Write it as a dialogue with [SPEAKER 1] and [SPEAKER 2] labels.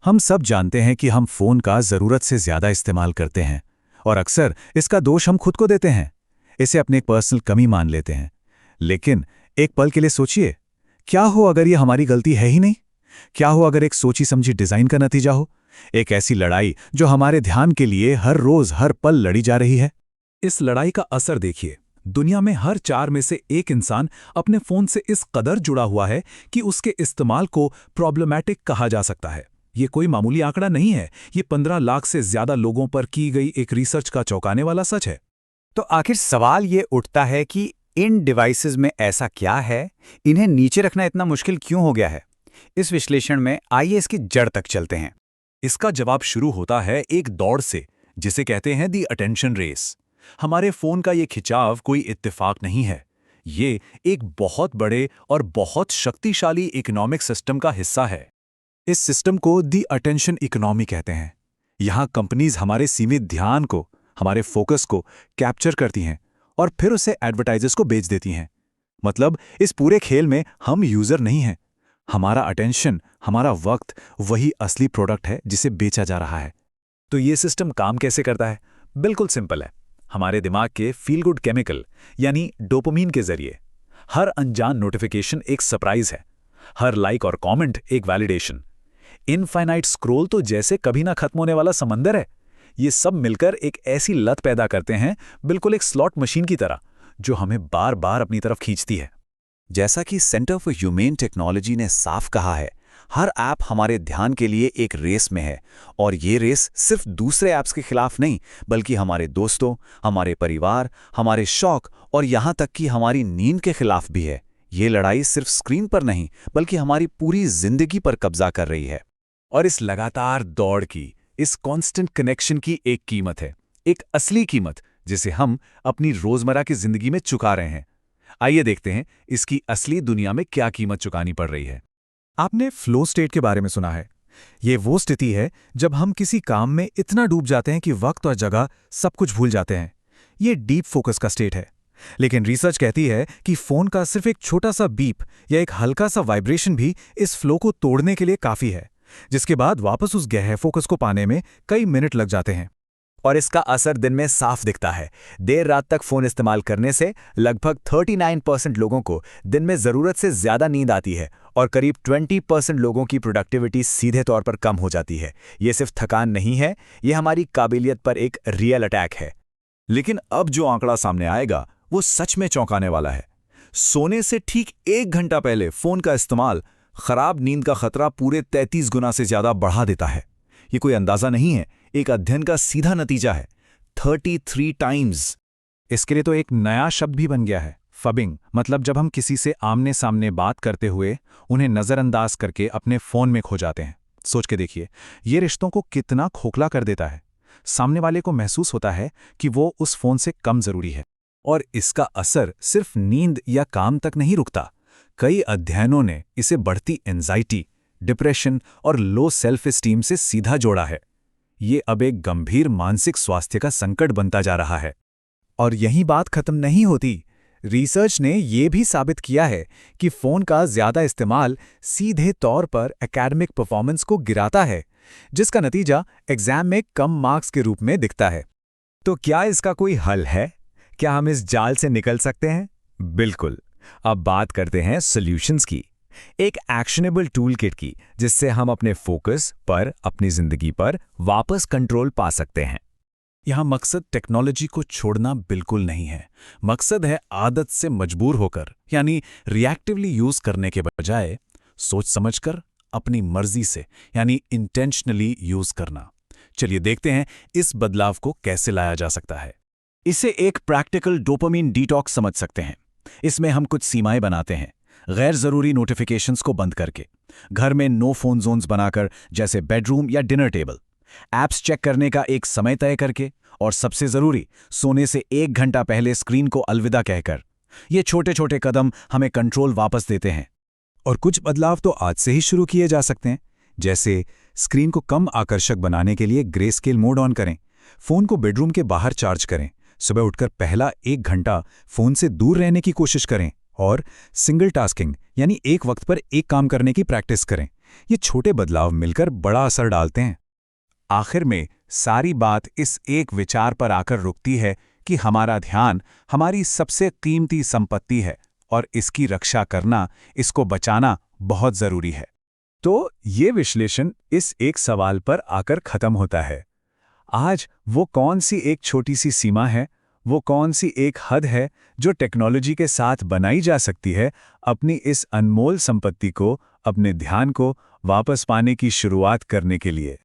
[SPEAKER 1] हम सब जानते हैं कि हम फ़ोन का ज़रूरत से ज़्यादा इस्तेमाल करते हैं और अक्सर इसका दोष हम खुद को देते हैं। इसे अपनी एक पर्सनल कमी मान लेते हैं। लेकिन एक पल के लिए सोचिए, क्या हो अगर ये हमारी गलती है ही नहीं? क्या हो अगर एक सोची समझी डिज़ाइन का नतीजा हो? एक ऐसी लड़ाई जो हमारे ध्यान के लिए हर रोज़ हर पल लड़ी जा रही है।
[SPEAKER 2] इस लड़ाई का असर देखिए। दुनिया में हर 4 में से एक इंसान अपने फ़ोन से इस कदर जुड़ा हुआ है कि उसके इस्तेमाल को प्रॉब्लमैटिक कहा जा सकता है। ये कोई मामूली आंकड़ा नहीं है, ये 15 लाख से ज़्यादा लोगों पर की गई एक रिसर्च का चौंकाने वाला सच है।
[SPEAKER 3] तो आखिर सवाल ये उठता है कि इन डिवाइसेस में ऐसा क्या है, इन्हें नीचे रखना इतना मुश्किल क्यों हो गया है? इस विश्लेषण में आइए इसकी जड़ तक चलते हैं।
[SPEAKER 2] इसका जवाब शुरू होता है एक दौड़ से, जिसे कहते हैं दी अटेंशन रेस। हमारे फ़ोन का ये खिंचाव कोई इत्तेफाक नहीं है। ये एक बहुत बड़े और बहुत शक्तिशाली इकोनॉमिक सिस्टम का हिस्सा है। इस सिस्टम को दी अटेंशन इकोनॉमी कहते हैं। यहाँ कंपनीज हमारे सीमित ध्यान को, हमारे फोकस को कैप्चर करती हैं और फिर उसे एडवर्टाइजर्स को बेच देती हैं। मतलब इस पूरे खेल में हम यूज़र नहीं हैं। हमारा अटेंशन, हमारा वक्त वही असली प्रोडक्ट है जिसे बेचा जा रहा है। तो ये सिस्टम काम कैसे करता है? बिल्कुल सिंपल है। हमारे दिमाग के फील गुड केमिकल यानी डोपामिन के जरिए। हर अनजान नोटिफिकेशन एक सरप्राइज है, हर लाइक और कमेंट एक वैलिडेशन। इनफाइनाइट स्क्रॉल तो जैसे कभी ना खत्म होने वाला समंदर है। ये सब मिलकर एक ऐसी लत पैदा करते हैं, बिल्कुल एक स्लॉट मशीन की तरह, जो हमें बार बार अपनी तरफ खींचती है।
[SPEAKER 3] जैसा कि सेंटर फॉर ह्यूमेन टेक्नोलॉजी ने साफ कहा है, हर ऐप हमारे ध्यान के लिए एक रेस में है। और ये रेस सिर्फ दूसरे ऐप्स के खिलाफ नहीं, बल्कि हमारे दोस्तों, हमारे परिवार, हमारे शौक और यहाँ तक कि हमारी नींद के खिलाफ भी है। ये लड़ाई सिर्फ स्क्रीन पर नहीं, बल्कि हमारी पूरी जिंदगी पर कब्जा कर रही है।
[SPEAKER 2] और इस लगातार दौड़ की, इस कांस्टेंट कनेक्शन की एक कीमत है, एक असली कीमत, जिसे हम अपनी रोजमर्रा की जिंदगी में चुका रहे हैं। आइए देखते हैं इसकी असली दुनिया में क्या कीमत चुकानी पड़ रही है। आपने फ्लो स्टेट के बारे में सुना है। ये वो स्थिति है जब हम किसी काम में इतना डूब जाते हैं कि वक्त और जगह सब कुछ भूल जाते हैं। ये डीप फोकस का स्टेट है। लेकिन रिसर्च कहती है कि फोन का सिर्फ एक छोटा सा बीप या एक हल्का सा वाइब्रेशन भी इस फ्लो को तोड़ने के लिए काफी है, जिसके बाद वापस उस गहरे फोकस को पाने में कई मिनट लग जाते हैं।
[SPEAKER 3] और इसका असर दिन में साफ दिखता है। देर रात तक फोन इस्तेमाल करने से लगभग 39% लोगों को दिन में जरूरत से ज्यादा नींद आती है और करीब 20% लोगों की प्रोडक्टिविटी सीधे तौर पर कम हो जाती है। ये सिर्फ थकान नहीं है, ये हमारी काबिलियत पर एक रियल अटैक है।
[SPEAKER 2] लेकिन अब जो आंकड़ा सामने आएगा वो सच में चौंकाने वाला है। सोने से ठीक 1 घंटा पहले फोन का इस्तेमाल खराब नींद का खतरा पूरे 33 गुना से ज्यादा बढ़ा देता है। ये कोई अंदाजा नहीं है, एक अध्ययन का सीधा नतीजा है। 33 टाइम्स।
[SPEAKER 1] इसके लिए तो एक नया शब्द भी बन गया है, फबिंग। मतलब जब हम किसी से आमने सामने बात करते हुए उन्हें नज़रअंदाज करके अपने फ़ोन में खो जाते हैं। सोच के देखिए, ये रिश्तों को कितना खोखला कर देता है। सामने वाले को महसूस होता है कि वो उस फ़ोन से कम ज़रूरी है।
[SPEAKER 2] और इसका असर सिर्फ नींद या काम तक नहीं रुकता। कई अध्ययनों ने इसे बढ़ती एंजाइटी, डिप्रेशन और लो सेल्फ एस्टीम से सीधा जोड़ा है। ये अब एक गंभीर मानसिक स्वास्थ्य का संकट बनता जा रहा है।
[SPEAKER 1] और यही बात खत्म नहीं होती। रिसर्च ने यह भी साबित किया है कि फ़ोन का ज़्यादा इस्तेमाल सीधे तौर पर एकेडमिक परफॉर्मेंस को गिराता है, जिसका नतीजा एग्जाम में कम मार्क्स के रूप में दिखता है।
[SPEAKER 3] तो क्या इसका कोई हल है? क्या हम इस जाल से निकल सकते हैं? बिल्कुल। अब बात करते हैं सॉल्यूशंस की, एक एक्शनेबल टूल किट की, जिससे हम अपने फोकस पर, अपनी जिंदगी पर वापस कंट्रोल पा सकते हैं।
[SPEAKER 2] यहाँ मकसद टेक्नोलॉजी को छोड़ना बिल्कुल नहीं है। मकसद है आदत से मजबूर होकर, यानी रिएक्टिवली यूज करने के बजाय सोच समझकर, अपनी मर्जी से, यानी इंटेंशनली यूज करना। चलिए देखते हैं इस बदलाव को कैसे लाया जा सकता है।
[SPEAKER 1] इसे एक प्रैक्टिकल डोपामिन डिटॉक्स समझ सकते हैं। इसमें हम कुछ सीमाएं बनाते हैं, गैर जरूरी नोटिफिकेशंस को बंद करके, घर में नो फोन जोन्स बनाकर, जैसे बेडरूम या डिनर टेबल, ऐप्स चेक करने का एक समय तय करके, और सबसे जरूरी, सोने से 1 घंटा पहले स्क्रीन को अलविदा कहकर। ये छोटे छोटे कदम हमें कंट्रोल वापस देते हैं।
[SPEAKER 2] और कुछ बदलाव तो आज से ही शुरू किए जा सकते हैं, जैसे स्क्रीन को कम आकर्षक बनाने के लिए ग्रे स्केल मोड ऑन करें, फोन को बेडरूम के बाहर चार्ज करें, सुबह उठकर पहला 1 घंटा फोन से दूर रहने की कोशिश करें, और सिंगल टास्किंग यानी एक वक्त पर एक काम करने की प्रैक्टिस करें। ये छोटे बदलाव मिलकर बड़ा असर डालते हैं। आखिर में सारी बात इस एक विचार पर आकर रुकती है कि हमारा ध्यान हमारी सबसे कीमती संपत्ति है और इसकी रक्षा करना, इसको बचाना बहुत जरूरी है। तो ये विश्लेषण इस एक सवाल पर आकर खत्म होता है। आज वो कौन सी एक छोटी सी सीमा है, वो कौन सी एक हद है जो टेक्नोलॉजी के साथ बनाई जा सकती है अपनी इस अनमोल संपत्ति को, अपने ध्यान को वापस पाने की शुरुआत करने के लिए।